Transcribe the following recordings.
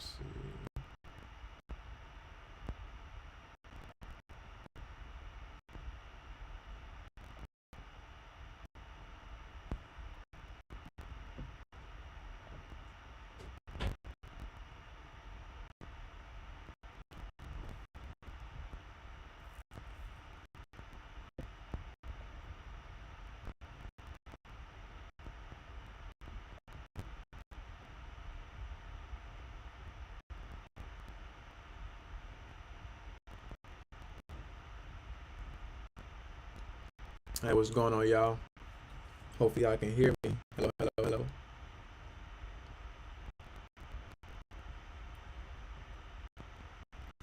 Let's see. Hey, what's going on, y'all? Hopefully, y'all can hear me. Hello, hello, hello.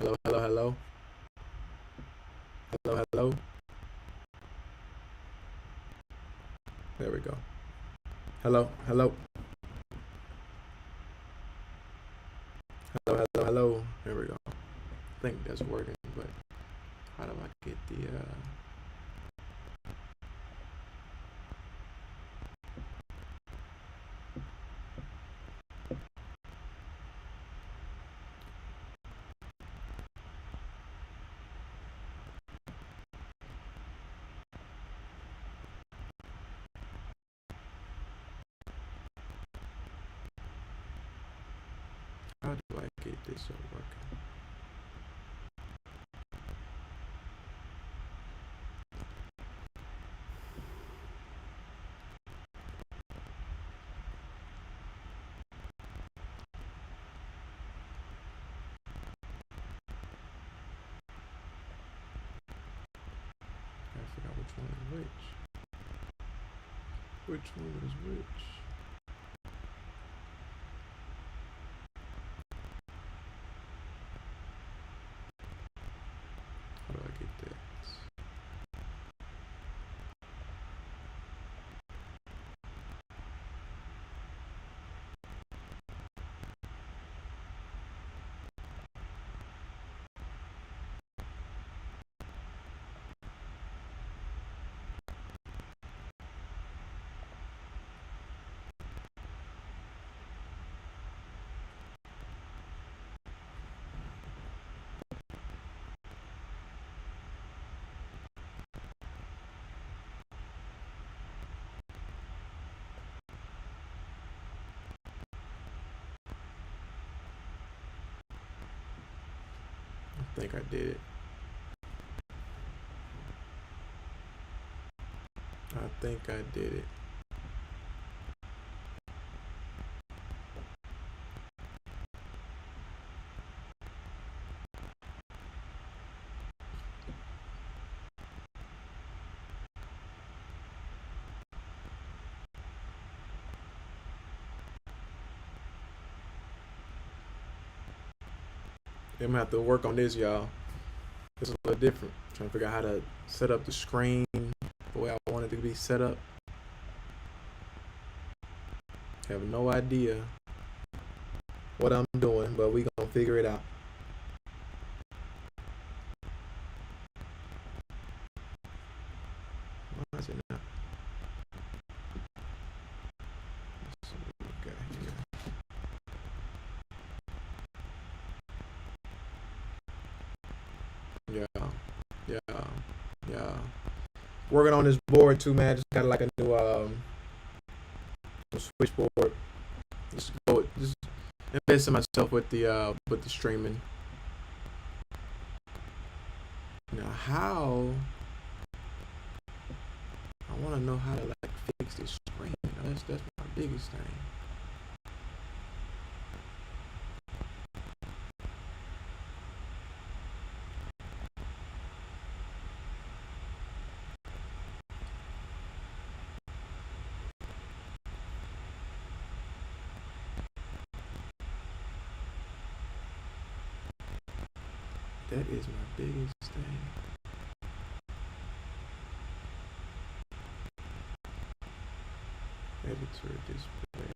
Hello, hello, hello. Hello, hello. There we go. Hello, hello. Hello, hello, hello. There we go. I think that's working, but how do I get the how do I get this working? I forgot which one is which. Which one is which? How do I get that? I think I did it. I think I did it. I'm gonna have to work on this, y'all. It's a little different. I'm trying to figure out how to set up the screen the way I want it to be set up. Have no idea what I'm doing, but we gonna figure it out. Why is it not? Let's see what we got here. Yeah. Working on this board too, man. Just got like a new switchboard. Just invest in myself with the streaming. Now, how? I want to know how to like fix this screen. That's my biggest thing. That is my biggest thing. Editor display.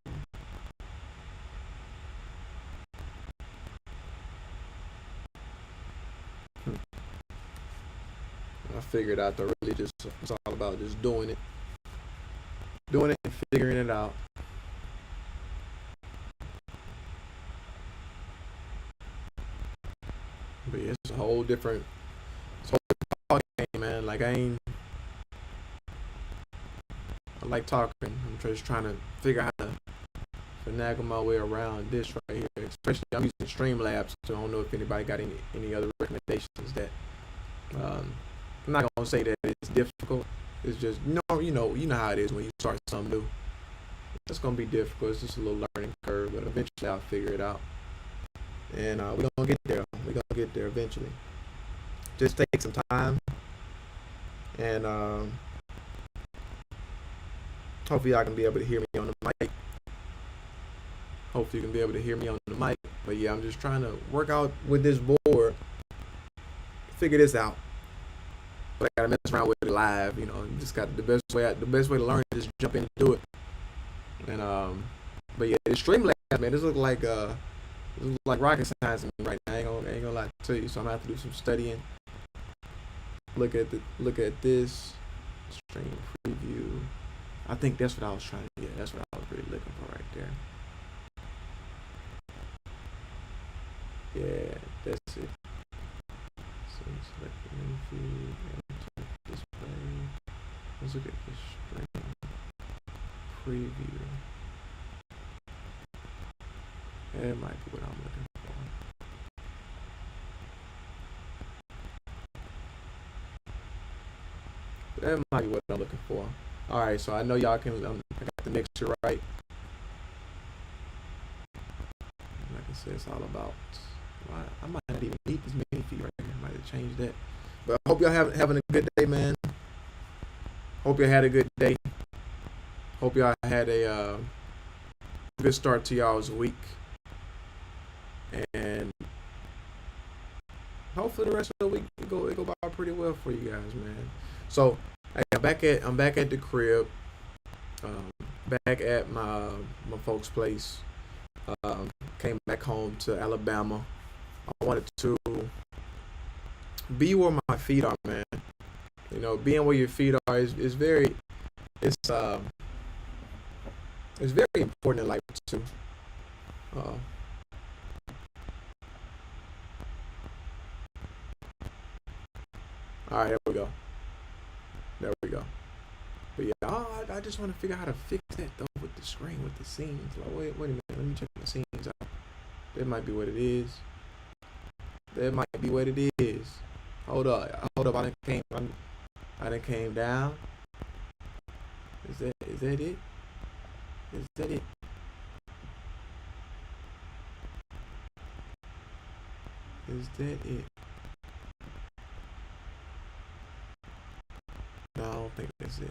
I figured out that really just it's all about just doing it and figuring it out. But yeah, it's a whole different, it's a whole different ball game, man. Like I like talking. I'm just trying to figure out how to finagle my way around this right here. Especially I'm using Streamlabs, so I don't know if anybody got any other recommendations that. Um, I'm not gonna say that it's difficult. It's just you know how it is when you start something new. It's gonna be difficult. It's just a little learning curve, but eventually I'll figure it out, and we're gonna get there. We're gonna get there eventually. Just take some time, and hopefully I can be able to hear me on the mic. Hopefully you can be able to hear me on the mic. But yeah, I'm just trying to work out with this board, figure this out. But I gotta mess around with it live. You know, just got the best way. The best way to learn is just jump in and do it. And but yeah, the Streamlabs, man, this looks like rocket science to me right now. I ain't gonna lie to you. So I'm gonna have to do some studying. Look at this stream preview. I think that's what I was trying to get. That's what I was really looking for right there. Yeah, that's it. So select the main feed and display. Let's look at this stream preview. That might be what I'm looking for. That might be what I'm looking for. All right, so I know y'all can. I got the mixture right. Like I said, it's all about. I might not even need this mini feed right here. I might have changed that. But I hope y'all having a good day, man. Hope y'all had a good day. Hope y'all had a good start to y'all's week. And hopefully the rest of the week it go by pretty well for you guys, man. So I'm back at the crib, back at my folks' place. Came back home to Alabama. I wanted to be where my feet are, man. You know, being where your feet are is very it's very important in life too. All right, there we go. There we go. But yeah, I just want to figure out how to fix that though with the screen, with the scenes. Like, wait a minute, let me check the scenes out. That might be what it is. That might be what it is. Hold up, I done came down. Is that it? Is that it? Is that it? No, I don't think that's it.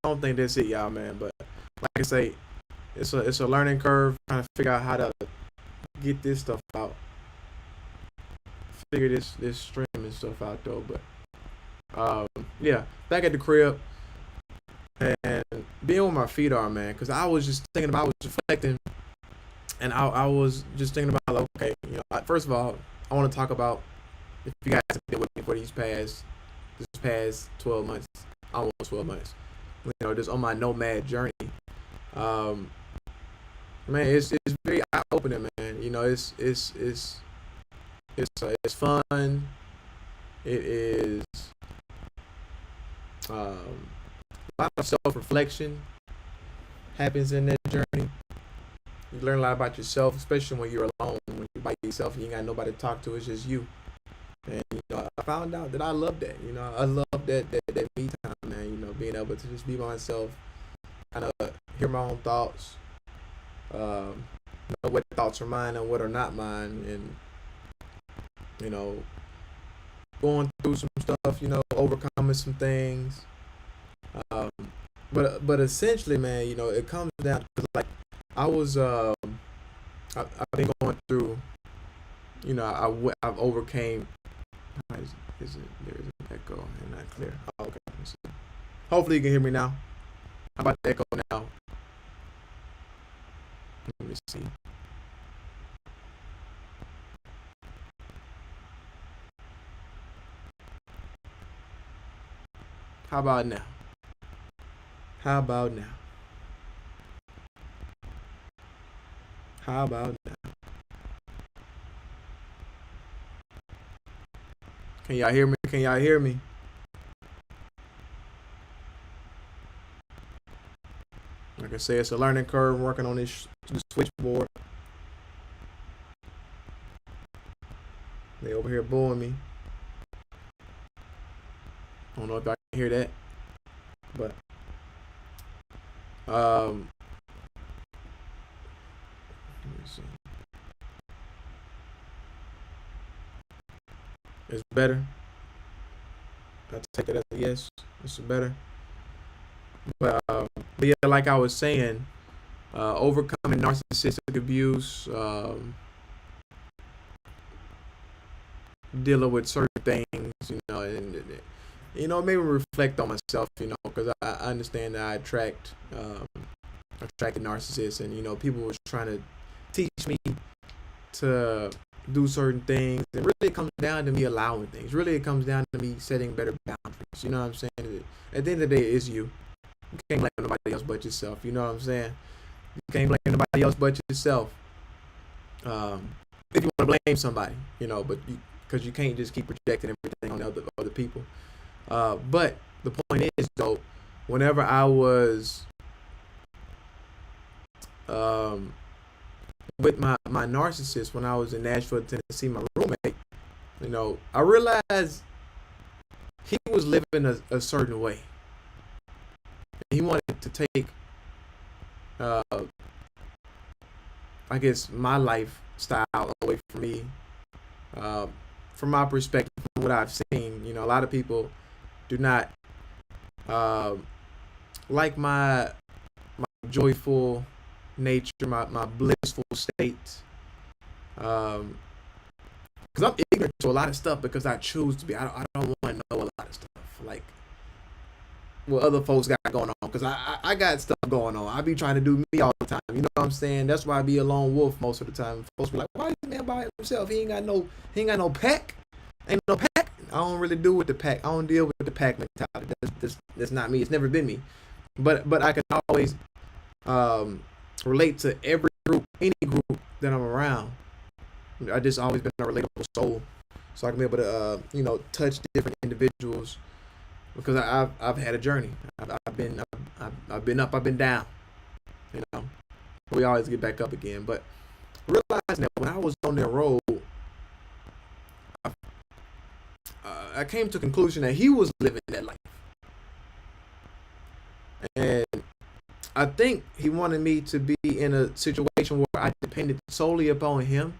I don't think that's it, y'all, man. But like I say, it's a learning curve. Trying to figure out how to get this stuff out. Figure this streaming stuff out though. But yeah, back at the crib and being where my feet are, man. Because I was just thinking about, I was reflecting, and I was just thinking about, like, okay, you know, first of all, I want to talk about, if you guys have been with me for this past 12 months, almost 12 months. You know, just on my nomad journey. Man, it's very eye opening, man. You know, it's fun. It is a lot of self reflection happens in that journey. You learn a lot about yourself, especially when you're alone, when you're by yourself, and you ain't got nobody to talk to. It's just you. And you know, I found out that I love that. You know, I love that me time, man. You know, being able to just be by myself, kind of hear my own thoughts, know what thoughts are mine and what are not mine, and you know, going through some stuff. You know, overcoming some things. But essentially, man, you know, it comes down to, like, I was I've been going through. You know, I've overcame. Is it there is an echo and not clear? Oh, okay. Hopefully you can hear me now. How about the echo now? Let me see. How about now? How about now? How about now? Can y'all hear me? Can y'all hear me? Like I say, it's a learning curve working on this switchboard. They over here booing me. I don't know if I can hear that, but let me see. It's better. I take it as a yes. It's better. But yeah, like I was saying, overcoming narcissistic abuse, dealing with certain things, and maybe reflect on myself, because I understand that I attracted narcissists, and people was trying to teach me to do certain things. And really, it comes down to me allowing things. Really, it comes down to me setting better boundaries. You know what I'm saying? At the end of the day, it's you. You can't blame nobody else but yourself. You know what I'm saying? You can't blame nobody else but yourself. If you want to blame somebody, but because you can't just keep projecting everything on the other people. But the point is, though, whenever I was with my narcissist, when I was in Nashville, Tennessee, my roommate, I realized he was living a certain way. He wanted to take, I guess, my lifestyle away from me. From my perspective, from what I've seen, a lot of people do not like my joyful nature, my blissful state. Because I'm ignorant to a lot of stuff because I choose to be. I don't want to know a lot of stuff. Like what other folks got going on, because I got stuff going on. I be trying to do me all the time. You know what I'm saying? That's why I be a lone wolf most of the time. Folks be like, "Why is this man by himself? He ain't got no pack. Ain't no pack." I don't really do with the pack. I don't deal with the pack mentality. That's not me. It's never been me. But I can always relate to every group, any group that I'm around. I just always been a relatable soul, so I can be able to touch different individuals. Because I've had a journey. I've been up, I've been down. We always get back up again. But realizing that when I was on that road, I came to the conclusion that he was living that life, and I think he wanted me to be in a situation where I depended solely upon him,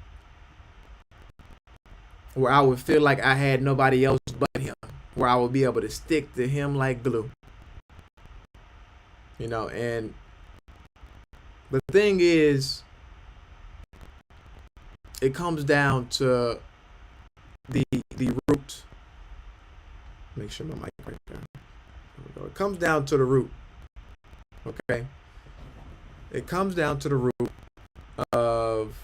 where I would feel like I had nobody else but him, where I would be able to stick to him like glue. And the thing is, it comes down to the root. Make sure my mic right there. There we go. It comes down to the root. Okay. It comes down to the root of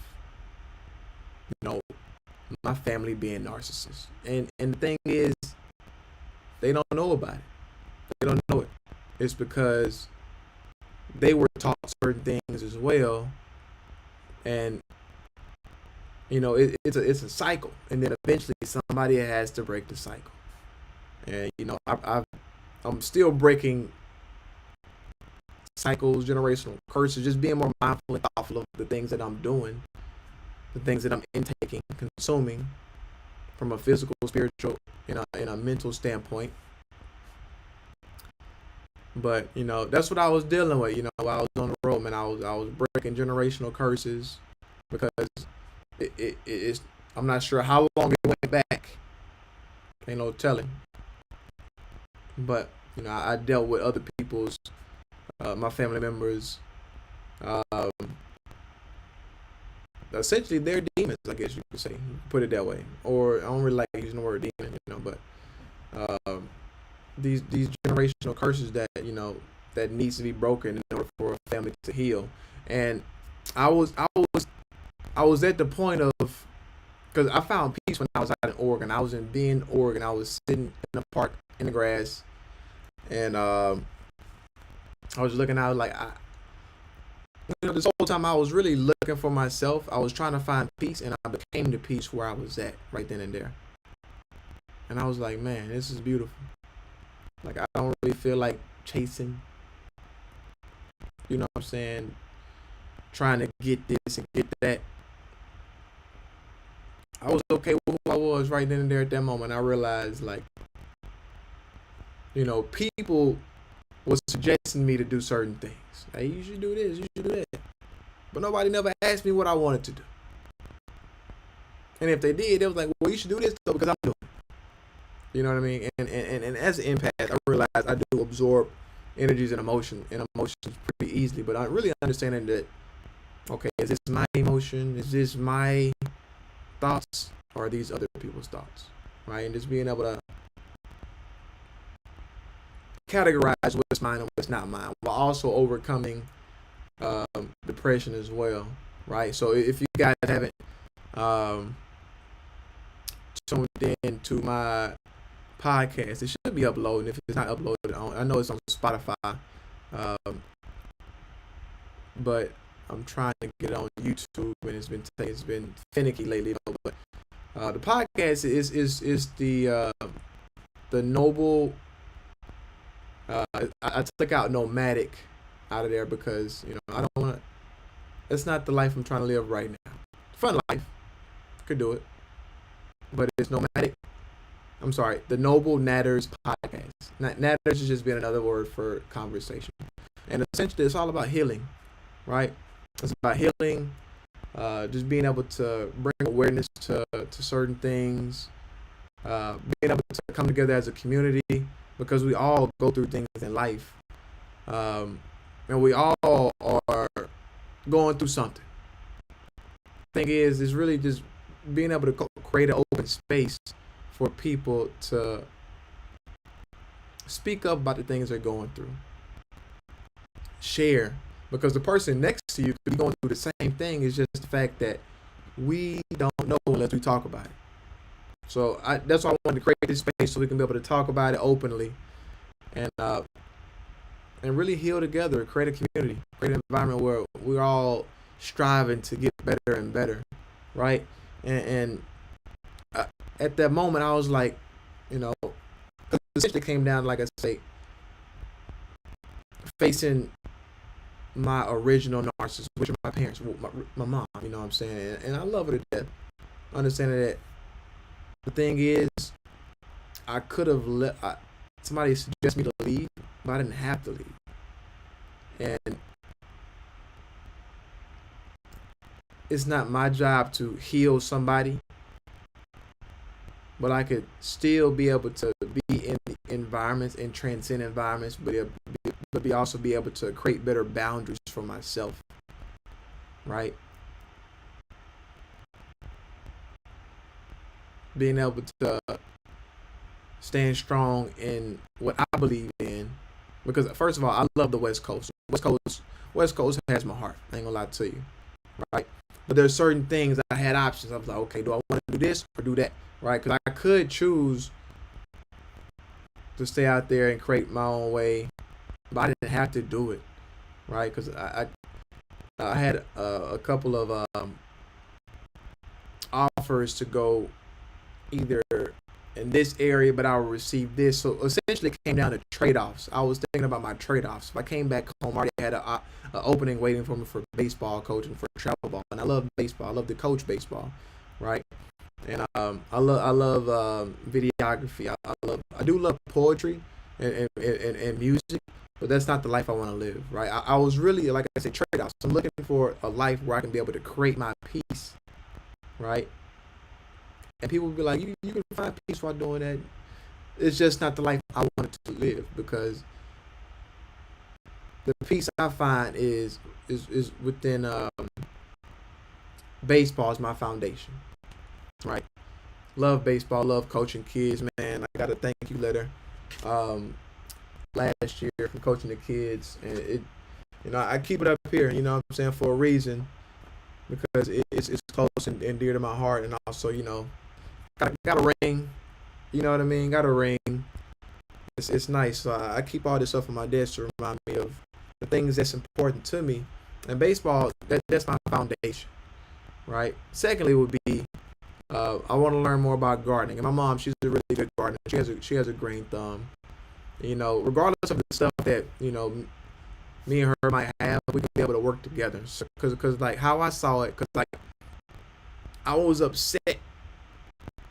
my family being narcissists, and the thing is, they don't know about it. They don't know it. It's because they were taught certain things as well, and it's a cycle, and then eventually somebody has to break the cycle. And I'm still breaking cycles, generational curses, just being more mindful and thoughtful of the things that I'm doing, the things that I'm intaking, consuming, from a physical, spiritual, in a mental standpoint. But that's what I was dealing with. While I was on the road, man, I was breaking generational curses because it's. I'm not sure how long it went back. Ain't no telling. But I dealt with other people's, my family members, essentially their demons, I guess you could say, put it that way. Or I don't really like using the word demon, but these generational curses that that needs to be broken in order for a family to heal. And I was at the point of, because I found peace when I was out in Oregon. I was in Bend, Oregon. I was sitting in the park in the grass, and I was looking out like this whole time I was really looking for myself. I was trying to find peace, and I became the peace where I was at right then and there. And I was like, man, this is beautiful. Like, I don't really feel like chasing. You know what I'm saying? Trying to get this and get that. I was okay with who I was right then and there at that moment. I realized, like, people was suggesting me to do certain things. Hey, you should do this, you should do that. But nobody never asked me what I wanted to do. And if they did, they was like, well, you should do this though because I'm doing it. You know what I mean? And as an empath, I realized I do absorb energies and emotions pretty easily. But I really understanding that, okay, is this my emotion? Is this my thoughts? Or are these other people's thoughts? Right? And just being able to categorize what's mine and what's not mine, while also overcoming depression as well, right? So if you guys haven't tuned in to my podcast, it should be uploading. If it's not uploaded, I know it's on Spotify, but I'm trying to get it on YouTube, and it's been finicky lately. But the podcast is the noble. I took out nomadic out of there because I don't want to. That's not the life I'm trying to live right now. Fun life, could do it, but it's nomadic. I'm sorry, the Noble Natters podcast. Natters is just being another word for conversation, and essentially it's all about healing, right? It's about healing, just being able to bring awareness to certain things, being able to come together as a community because we all go through things in life, and we all are going through something. Thing is really just being able to create an open space for people to speak up about the things they're going through. Share, because the person next to you could be going through the same thing. It's just the fact that we don't know unless we talk about it. So that's why I wanted to create this space so we can be able to talk about it openly and really heal together, create a community, create an environment where we're all striving to get better and better, right? And at that moment, I was like, essentially came down, like I say, facing my original narcissist, which are my parents, my mom, you know what I'm saying? And I love her to death. Understanding that the thing is, I could have somebody suggested me to leave, but I didn't have to leave. And it's not my job to heal somebody, but I could still be able to be in environments and transcend environments, but also be able to create better boundaries for myself, right? Being able to stand strong in what I believe in, because first of all, I love the West Coast. West Coast has my heart. I ain't gonna lie to you, right? But there's certain things I had options. I was like, okay, do I want to do this or do that, right? Because I could choose to stay out there and create my own way, but I didn't have to do it, right? Because I had a couple of offers to go either in this area, but I would receive this. So essentially, it came down to trade-offs. I was thinking about my trade-offs. If I came back home, I already had an opening waiting for me for baseball coaching, for travel ball, and I love baseball. I love to coach baseball, right? And I love videography. I do love poetry and music, but that's not the life I want to live, right? I was really, like I said, trade-offs. I'm looking for a life where I can be able to create my peace, right? And people will be like, you can find peace while doing that. It's just not the life I wanted to live, because the peace I find is within baseball is my foundation, right? Love baseball, love coaching kids, man. I got a thank you letter last year from coaching the kids, and I keep it up here, you know what I'm saying, for a reason, because it's close and dear to my heart, and also, got a ring, you know what I mean? Got a ring. It's nice. So I keep all this stuff on my desk to remind me of the things that's important to me. And baseball, that's my foundation, right? Secondly, would be I want to learn more about gardening. And my mom, she's a really good gardener. She has a green thumb. Regardless of the stuff that me and her might have, we can be able to work together. So, cause like how I saw it, cause like I was upset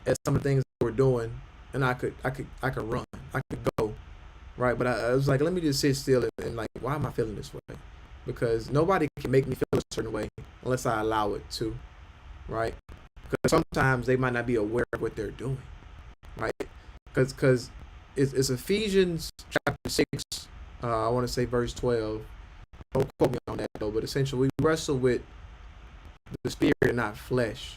at some of the things that we're doing, and I could run, I could go, right? But I was like, let me just sit still and like, why am I feeling this way? Because nobody can make me feel a certain way unless I allow it to, right? Because sometimes they might not be aware of what they're doing, right? Because it's Ephesians chapter 6, I want to say verse 12. Don't quote me on that though, but essentially we wrestle with the spirit and not flesh.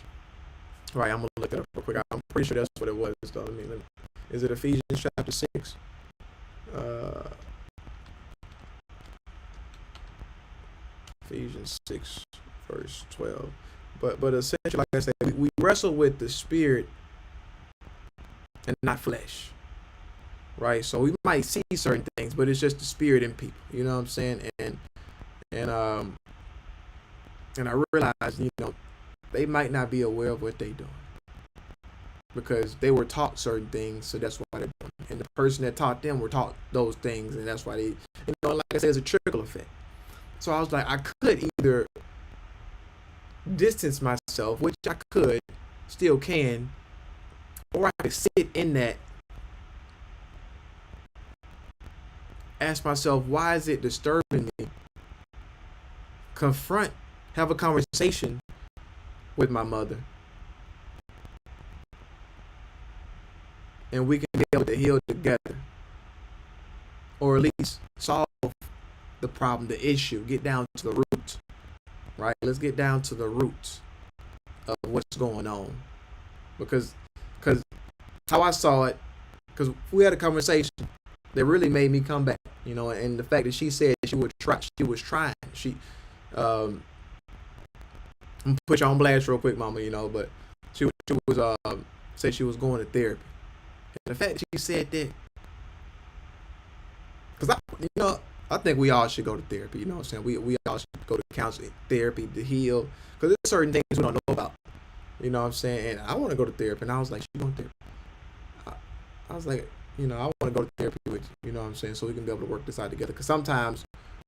Right, I'm gonna look it up real quick. I'm pretty sure that's what it was though. Is it Ephesians chapter 6? Ephesians 6 verse 12. But essentially, like I said, we wrestle with the spirit and not flesh. Right? So we might see certain things, but it's just the spirit in people. You know what I'm saying? And I realize, they might not be aware of what they're doing because they were taught certain things, so that's why they're doing it. And the person that taught them were taught those things, and that's why they, like I said, it's a trickle effect. So I was like, I could either distance myself, which I could, still can, or I could sit in that, ask myself, why is it disturbing me? Confront, have a conversation with my mother, and we can be able to heal together, or at least solve the problem, the issue, get down to the root, right? Let's get down to the roots of what's going on, because how I saw it, because we had a conversation that really made me come back, and the fact that she said she was trying, I'm gonna put you on blast real quick, mama, but she was said she was going to therapy. And the fact that she said that, because I think we all should go to therapy, you know what I'm saying? We all should go to counseling, therapy to heal, because there's certain things we don't know about, you know what I'm saying? And I want to go to therapy, and I was like, she going to therapy? I was like, I want to go to therapy with you, you know what I'm saying? So we can be able to work this out together, because sometimes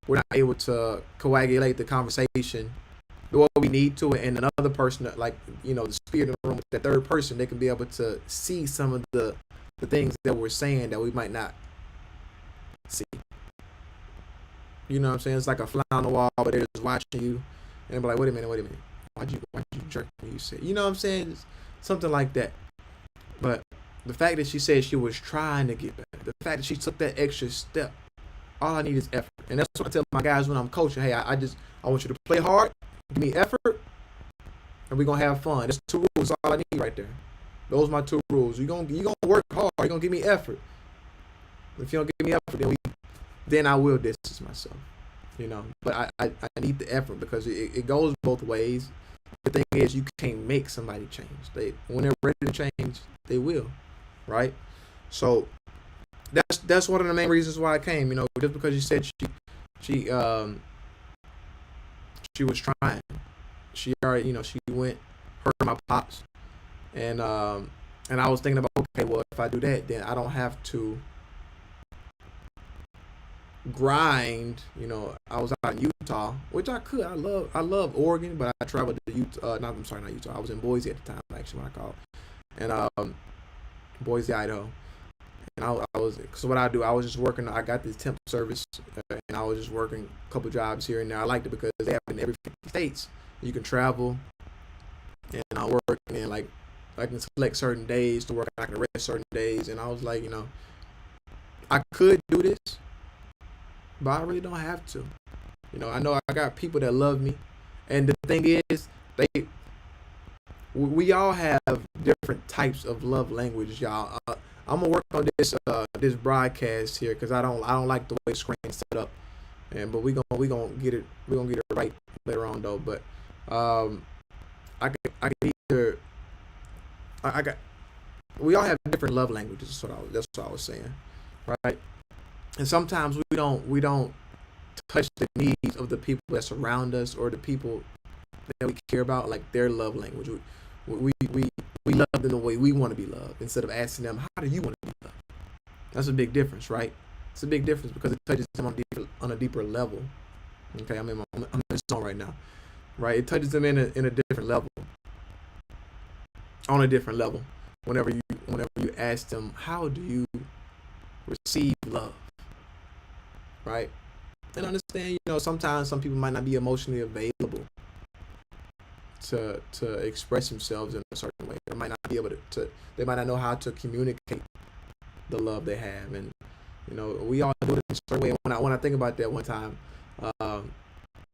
we're not able to coagulate the conversation the way we need to, and another person, like the spirit in the room, that third person, they can be able to see some of the things that we're saying that we might not see. You know what I'm saying? It's like a fly on the wall, but they're just watching you, and they're like, wait a minute, why'd you jerk when you said, you know what I'm saying? It's something like that. But the fact that she said she was trying to get better, the fact that she took that extra step, all I need is effort, and that's what I tell my guys when I'm coaching. Hey, I want you to play hard. Give me effort, and we're gonna have fun. That's 2 rules. All I need right there. Those are my 2 rules. You gonna work hard. You're gonna give me effort. If you don't give me effort, then I will distance myself. But I need the effort, because it goes both ways. The thing is, you can't make somebody change. When they're ready to change, they will, right? So that's one of the main reasons why I came. Just because you said she was trying. She already, she went, hurt my pops, and I was thinking about, okay, well, if I do that, then I don't have to grind. I was out in Utah, which I could. I love Oregon, but I traveled to Utah. Not Utah. I was in Boise at the time, actually, when I called, and Boise, Idaho. And I was, so what I do, I was just working. I got this temp service, and I was just working a couple jobs here and there. I liked it because they have in every 50 states. You can travel, and I work, and like I can select certain days to work. I can rest certain days, and I was like, I could do this, but I really don't have to. I know I got people that love me, and the thing is, we all have different types of love languages, y'all. I'm gonna work on this broadcast here, because I don't like the way the screen's set up, but we gonna get it right later on though. But I can either we all have different love languages. That's what I was saying, right? And sometimes we don't touch the needs of the people that surround us or the people that we care about, like their love language. We love them the way we want to be loved instead of asking them, how do you want to be loved? That's a big difference, right? It's a big difference because it touches them on a deeper level. Okay, I'm in this song right now, right? It touches them in a different level, on a different level. Whenever you ask them, how do you receive love, right? And understand, sometimes some people might not be emotionally available to express themselves in a certain way. They might not be able to they might not know how to communicate the love they have, and we all do it in a certain way. When I think about that one time,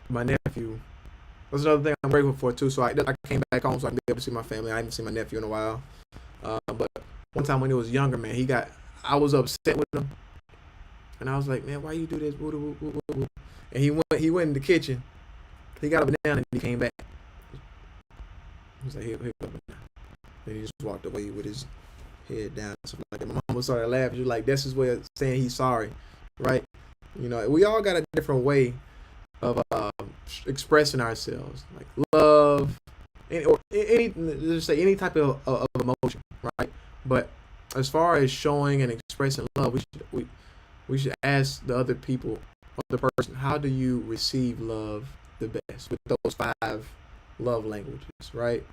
my nephew. That's another thing I'm grateful for too. So I came back home so I can be able to see my family. I haven't seen my nephew in a while. But one time when he was younger, man, I was upset with him, and I was like, man, why you do this? And he went in the kitchen. He got up and down, and he came back. He was like, here, up and down. And he just walked away with his head down, something like that. My mom started laughing. She was like, that's his way of saying he's sorry, right? We all got a different way of expressing ourselves, like love, let's say any type of emotion, right? But as far as showing and expressing love, we should ask the other person, how do you receive love the best with those 5 love languages, right?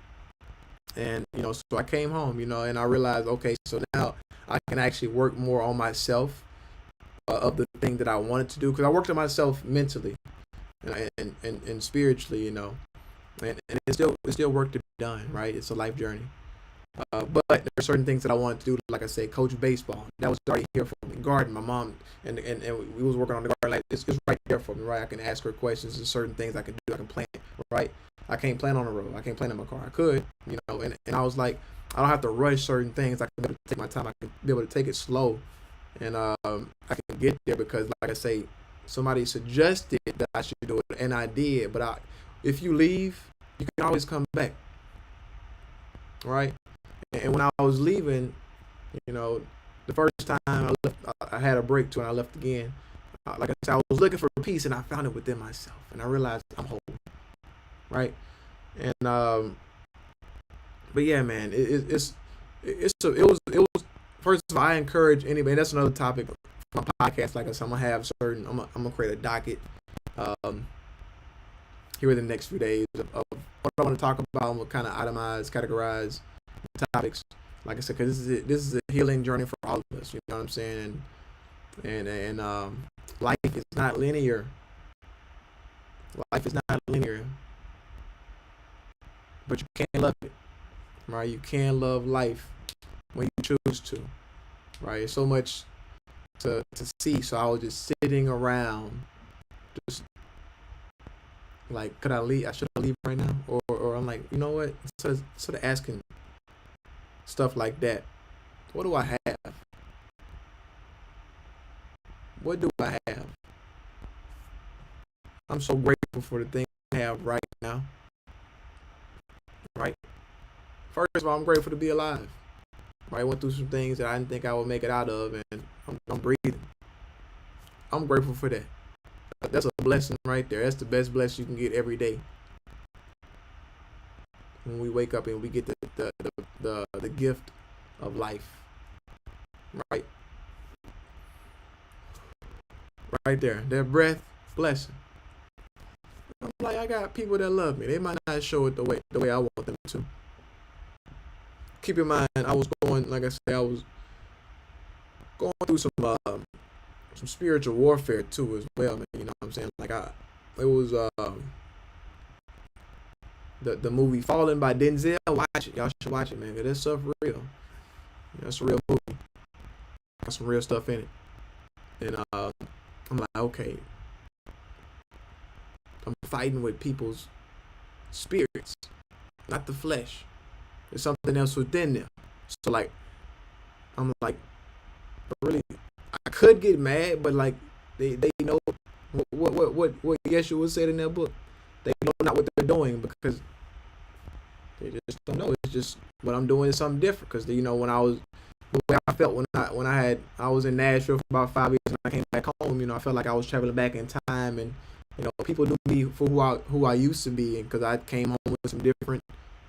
And so I came home, and I realized, okay, so now I can actually work more on myself of the thing that I wanted to do, because I worked on myself mentally and spiritually, and it's still work to be done, right? It's a life journey. But there are certain things that I wanted to do, like I said, coach baseball. That was already here for me. Garden, my mom, and we was working on the garden. Like it's right there for me, right? I can ask her questions. There's certain things I can do. I can plant, right? I can't plant on the road. I can't plant in my car. I could, and I was like, I don't have to rush certain things. I can be able to take my time. I can be able to take it slow, and I can get there because, like I say, somebody suggested that I should do it, and I did. But if you leave, you can always come back, right? And when I was leaving, the first time I left, I had a break too, and I left again. Like I said, I was looking for peace, and I found it within myself, and I realized I'm whole, right? And but yeah, man, it was. First of all, I encourage anybody. That's another topic for my podcast. Like I said, I'm gonna create a docket here in the next few days of what I want to talk about. I'm gonna kind of categorize topics, like I said, because this is a healing journey for all of us. You know what I'm saying? And life is not linear. Life is not linear, but you can love it, right? You can love life when you choose to, right? It's so much to see. So I was just sitting around, just like, should I leave right now, or I'm like, you know what? Instead of asking stuff like that, what do I have? What do I have? I'm so grateful for the things I have right now. Right? First of all, I'm grateful to be alive. Right? I went through some things that I didn't think I would make it out of, and I'm breathing. I'm grateful for that. That's a blessing right there. That's the best blessing you can get every day. When we wake up and we get the gift of life, right there, that breath, blessing. I'm like, I got people that love me. They might not show it the way I want them to. Keep in mind, I was going, like I said, I was going through some spiritual warfare too as well, man. You know what I'm saying? Like it was the movie Fallen by Denzel. Watch it. Y'all should watch it, man. Cause that stuff real. That's a real movie. Got some real stuff in it. And I'm like, okay, I'm fighting with people's spirits, not the flesh. There's something else within them. So like, I'm like, really, I could get mad, but like, they know what Yeshua said in that book. They know not what they're doing because they just don't know. It's just what I'm doing is something different. Because when I was the way I felt when I was in Nashville for about 5 years and I came back home. I felt like I was traveling back in time, and people knew me for who I used to be, and because I came home with some different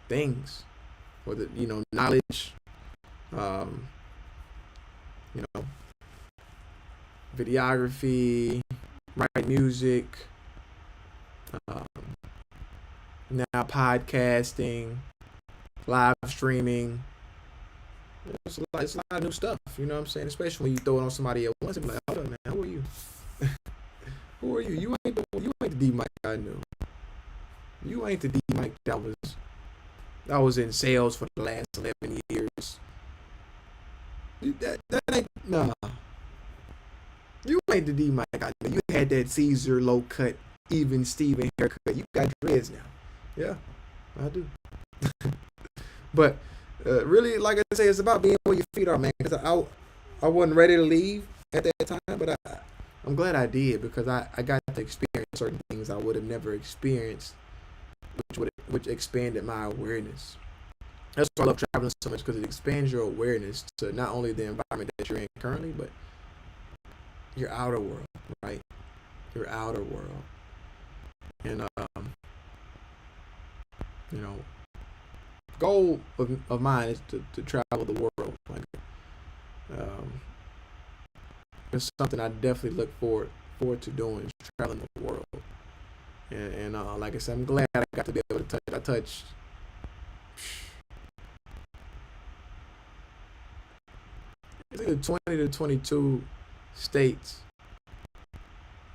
things, whether knowledge, um, you know, videography, write music, um, now podcasting, live streaming. It's a lot of new stuff. You know what I'm saying? Especially when you throw it on somebody at once and be like, hold up, man, who are you? Who are you? You ain't the D Mike I knew. You ain't the D Mike that was in sales for the last 11 years. That ain't nah. You ain't the D Mike I knew. You had that Caesar low cut, even Steven haircut. You got dreads now. Yeah, I do. But really, like I say, it's about being where your feet are, man. Because I wasn't ready to leave at that time, but I'm glad I did because I got to experience certain things I would have never experienced, which expanded my awareness. That's why I love traveling so much because it expands your awareness to not only the environment that you're in currently, but your outer world, right? Your outer world, and you know, goal of mine is to travel the world. Like, it's something I definitely look forward to doing, is traveling the world. And like I said, I'm glad I got to be able to touch. I touched it's either 20 to 22 states.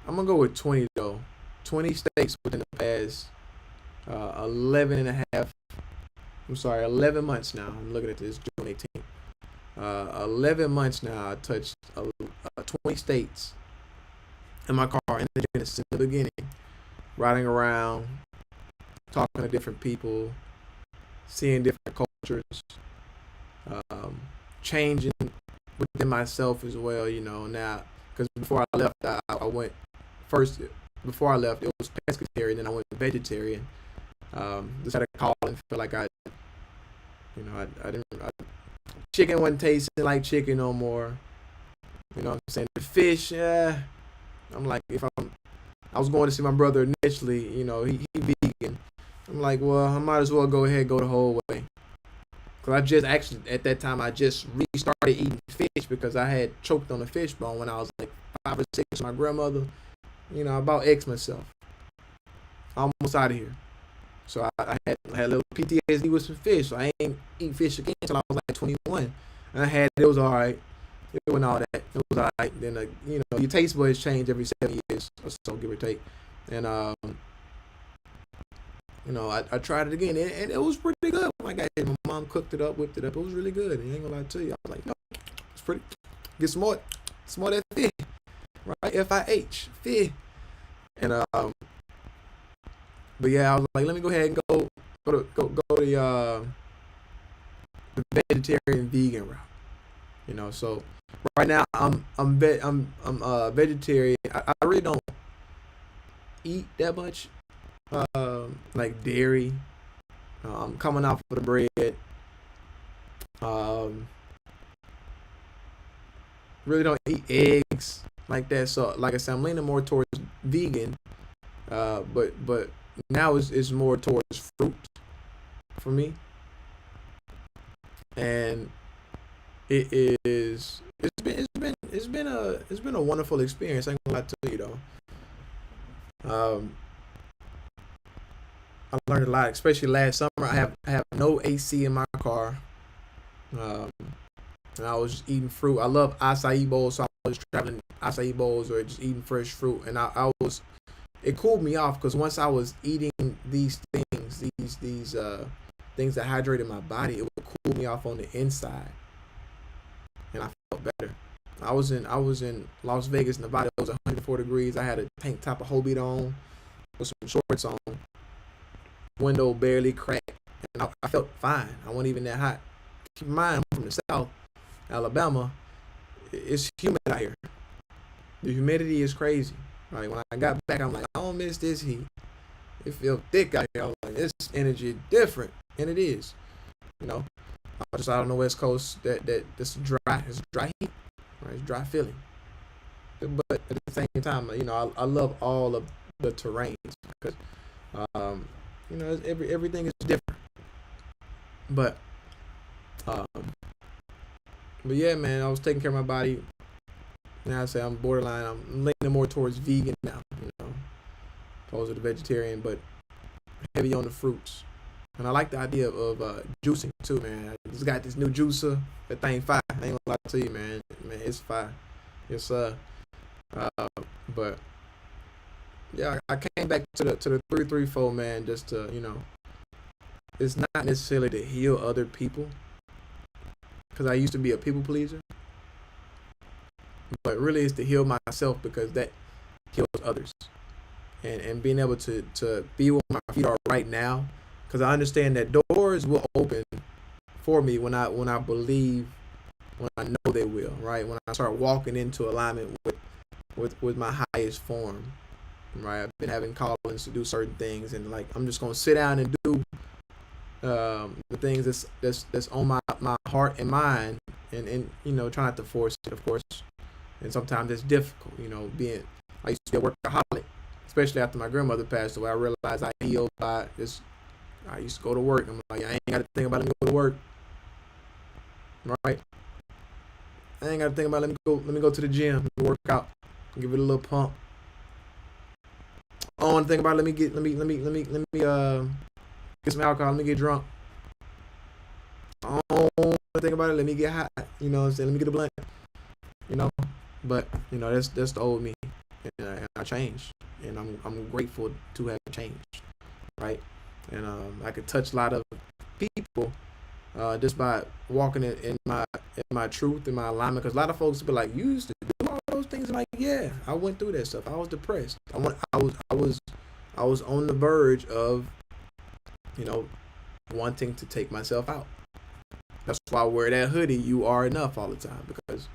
I'm gonna go with 20 though. 20 states within the past 11 and a half. I'm sorry, 11 months now. I'm looking at this, June 18th. 11 months now. I touched 20 states in my car in the Genesis in the beginning, riding around, talking to different people, seeing different cultures, changing within myself as well. Now because before I left, I went first. Before I left, it was pescatarian, then I went vegetarian. Just had a call and feel like I didn't. Chicken wasn't tasting like chicken no more. You know what I'm saying? The fish, I'm like, I was going to see my brother initially. He vegan. I'm like, well, I might as well go the whole way. Cause I just actually at that time I just restarted eating fish because I had choked on a fish bone when I was like 5 or 6 with my grandmother. I about X myself. I'm almost out of here. So I had a little PTSD with some fish. So I ain't eat fish again until I was like 21. And it was all right. It wasn't all that. It was all right. Then your taste buds change every 7 years or so, give or take. And I tried it again, and it was pretty good. My mom cooked it up, whipped it up. It was really good. And I ain't gonna lie to you. I was like, no, it's pretty. Get some more of that fish, right? FIH, fish. And but yeah, I was like, let me go ahead and go the vegetarian vegan route. So right now I'm vegetarian. I really don't eat that much like dairy. I'm coming off of the bread. Really don't eat eggs like that. So like I said, I'm leaning more towards vegan. But now it's more towards fruit for me, and it's been a wonderful experience. I ain't gonna lie to you though. I learned a lot, especially last summer. I have no AC in my car, and I was just eating fruit. I love acai bowls, so I was traveling acai bowls or just eating fresh fruit, and it cooled me off because once I was eating these things, these things that hydrated my body, it would cool me off on the inside, and I felt better. I was in Las Vegas, Nevada. It was 104 degrees. I had a tank top of Hobie on with some shorts on, window barely cracked, and I felt fine. I wasn't even that hot. Keep in mind, I'm from the South, Alabama. It's humid out here. The humidity is crazy. Right, when I got back, I'm like, I don't miss this heat. It feels thick out here. I was like, this energy is different, and it is. just out on the West Coast, that's dry. It's dry heat, right? It's dry feeling. But at the same time, I love all of the terrains because, um, everything is different. But, um, but yeah, man, I was taking care of my body. Now I say I'm borderline. I'm leaning more towards vegan now, opposed to the vegetarian, but heavy on the fruits. And I like the idea of juicing too, man. I just got this new juicer. That thing fire. I ain't gonna lie to you, man. Man, it's fire. It's but yeah, I came back to the 334, man, just to it's not necessarily to heal other people, because I used to be a people pleaser, but really it's to heal myself, because that heals others, and being able to be where my feet are right now, because I understand that doors will open for me when I believe, when I know they will, right? When I start walking into alignment with my highest form, right? I've been having callings to do certain things, and like I'm just gonna sit down and do the things that's on my heart and mind, and try not to force it, of course. And sometimes it's difficult, being I used to be a workaholic, especially after my grandmother passed away. I realized I healed by this. I used to go to work. I'm like, I ain't got to think about let me go to work, right? I ain't got to think about let me go to the gym, let me work out, give it a little pump. I don't want to think about let me get some alcohol, let me get drunk. I don't want to think about it, let me get high. You know what I'm saying? Let me get a blunt. But that's the old me, and I changed, and I'm grateful to have changed, right? And I could touch a lot of people just by walking in my truth, in my alignment. Because a lot of folks be like, "You used to do all those things." I'm like, yeah, I went through that stuff. I was depressed. I was on the verge of, wanting to take myself out. That's why I wear that hoodie. You are enough all the time, because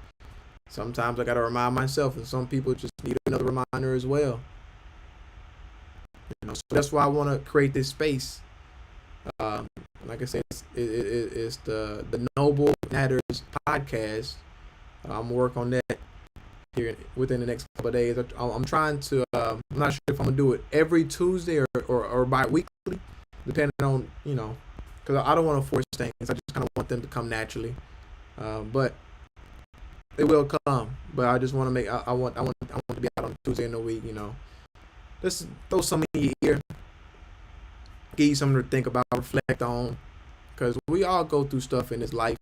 sometimes I gotta remind myself, and some people just need another reminder as well. So that's why I want to create this space. Like I said, it's the Noble Matters podcast. I'm gonna work on that here within the next couple of days. I'm trying to. I'm not sure if I'm gonna do it every Tuesday or bi-weekly, depending on because I don't want to force things. I just kind of want them to come naturally. But they will come. But I just want to make. I want to be out on Tuesday in the week. Just throw something in your ear, give you something to think about, reflect on, because we all go through stuff in this life,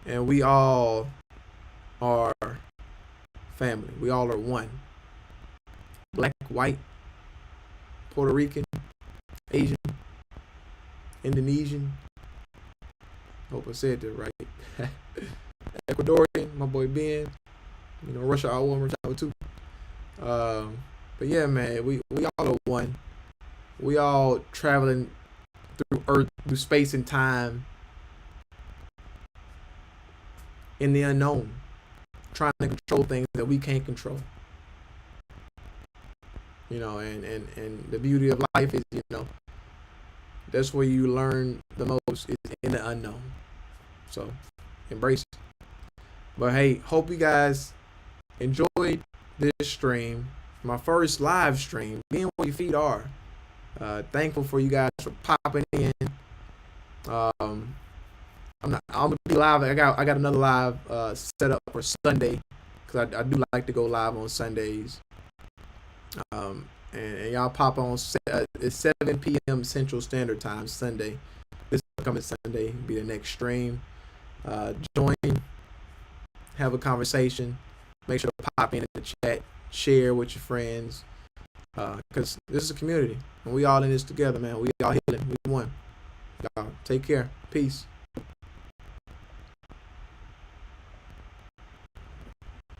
and we all are family. We all are one. Black, white, Puerto Rican, Asian, Indonesian. Hope I said that right. Ecuadorian, my boy Ben. Russia Hour 1, Russia Hour 2. But yeah, man, we all are one. We all traveling through Earth, through space and time, in the unknown, trying to control things that we can't control. And the beauty of life is, that's where you learn the most, is in the unknown. So embrace it. But hey, hope you guys enjoyed this stream. My first live stream, being where your feet are. Thankful for you guys for popping in. I'm gonna be live. I got another live set up for Sunday, because I do like to go live on Sundays. And y'all pop on. It's 7 p.m. Central Standard Time Sunday. This coming Sunday be the next stream. Join, have a conversation. Make sure to pop in the chat. Share with your friends, because this is a community, and we all in this together, man. We all healing. We one. Y'all take care. Peace.